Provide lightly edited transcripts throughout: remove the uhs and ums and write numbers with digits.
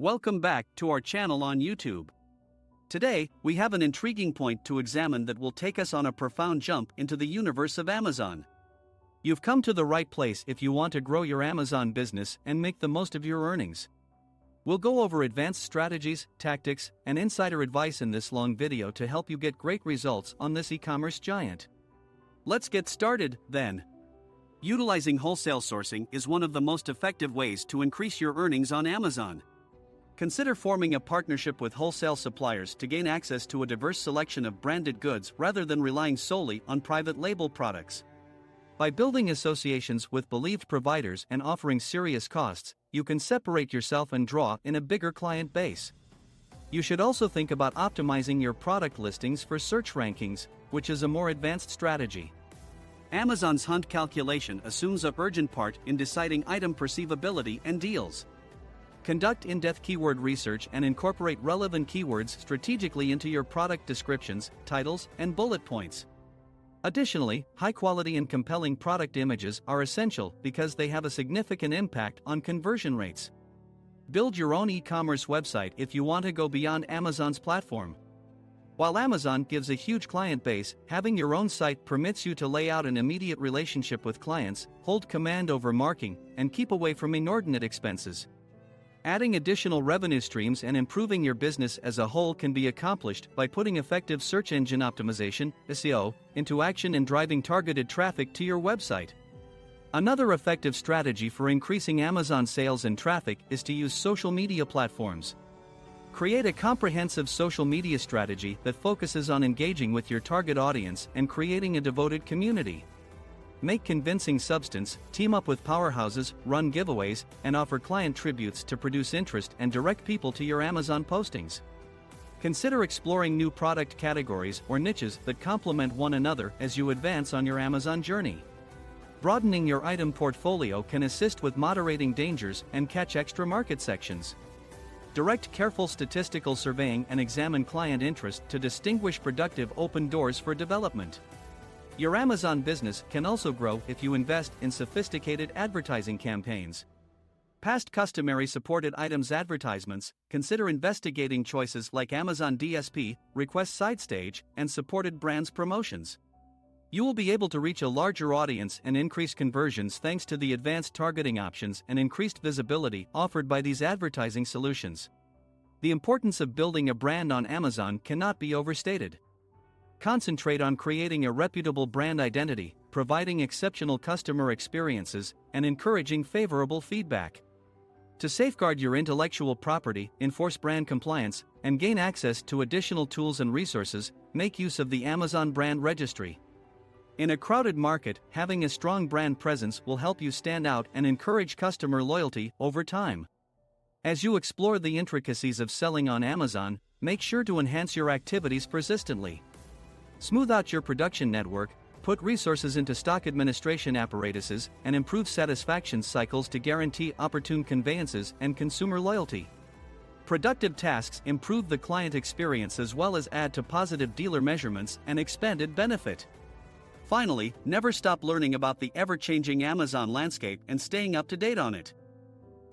Welcome back to our channel on YouTube. Today, we have an intriguing point to examine that will take us on a profound jump into the universe of Amazon. You've come to the right place if you want to grow your Amazon business and make the most of your earnings. We'll go over advanced strategies, tactics, and insider advice in this long video to help you get great results on this e-commerce giant. Let's get started, then. Utilizing wholesale sourcing is one of the most effective ways to increase your earnings on Amazon. Consider forming a partnership with wholesale suppliers to gain access to a diverse selection of branded goods rather than relying solely on private label products. By building associations with believed providers and offering serious costs, you can separate yourself and draw in a bigger client base. You should also think about optimizing your product listings for search rankings, which is a more advanced strategy. Amazon's hunt calculation assumes a urgent part in deciding item perceivability and deals. Conduct in-depth keyword research and incorporate relevant keywords strategically into your product descriptions, titles, and bullet points. Additionally, high-quality and compelling product images are essential because they have a significant impact on conversion rates. Build your own e-commerce website if you want to go beyond Amazon's platform. While Amazon gives a huge client base, having your own site permits you to lay out an immediate relationship with clients, hold command over marketing, and keep away from inordinate expenses. Adding additional revenue streams and improving your business as a whole can be accomplished by putting effective search engine optimization (SEO) into action and driving targeted traffic to your website. Another effective strategy for increasing Amazon sales and traffic is to use social media platforms. Create a comprehensive social media strategy that focuses on engaging with your target audience and creating a devoted community. Make convincing substance, team up with powerhouses, run giveaways, and offer client tributes to produce interest and direct people to your Amazon postings. Consider exploring new product categories or niches that complement one another as you advance on your Amazon journey. Broadening your item portfolio can assist with moderating dangers and catch extra market sections. Direct careful statistical surveying and examine client interest to distinguish productive open doors for development. Your Amazon business can also grow if you invest in sophisticated advertising campaigns. Past customary supported items advertisements, consider investigating choices like Amazon DSP, Request Site Stage, and supported brands promotions. You will be able to reach a larger audience and increase conversions thanks to the advanced targeting options and increased visibility offered by these advertising solutions. The importance of building a brand on Amazon cannot be overstated. Concentrate on creating a reputable brand identity, providing exceptional customer experiences, and encouraging favorable feedback. To safeguard your intellectual property, enforce brand compliance, and gain access to additional tools and resources, make use of the Amazon Brand Registry. In a crowded market, having a strong brand presence will help you stand out and encourage customer loyalty over time. As you explore the intricacies of selling on Amazon, make sure to enhance your activities persistently. Smooth out your production network, put resources into stock administration apparatuses, and improve satisfaction cycles to guarantee opportune conveyances and consumer loyalty. Productive tasks improve the client experience as well as add to positive dealer measurements and expanded benefit. Finally, never stop learning about the ever-changing Amazon landscape and staying up to date on it.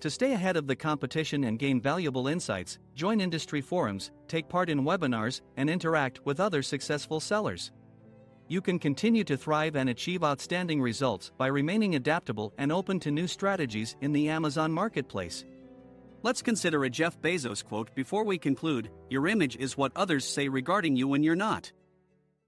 To stay ahead of the competition and gain valuable insights, join industry forums, take part in webinars, and interact with other successful sellers. You can continue to thrive and achieve outstanding results by remaining adaptable and open to new strategies in the Amazon marketplace. Let's consider a Jeff Bezos quote before we conclude: "Your image is what others say regarding you when you're not."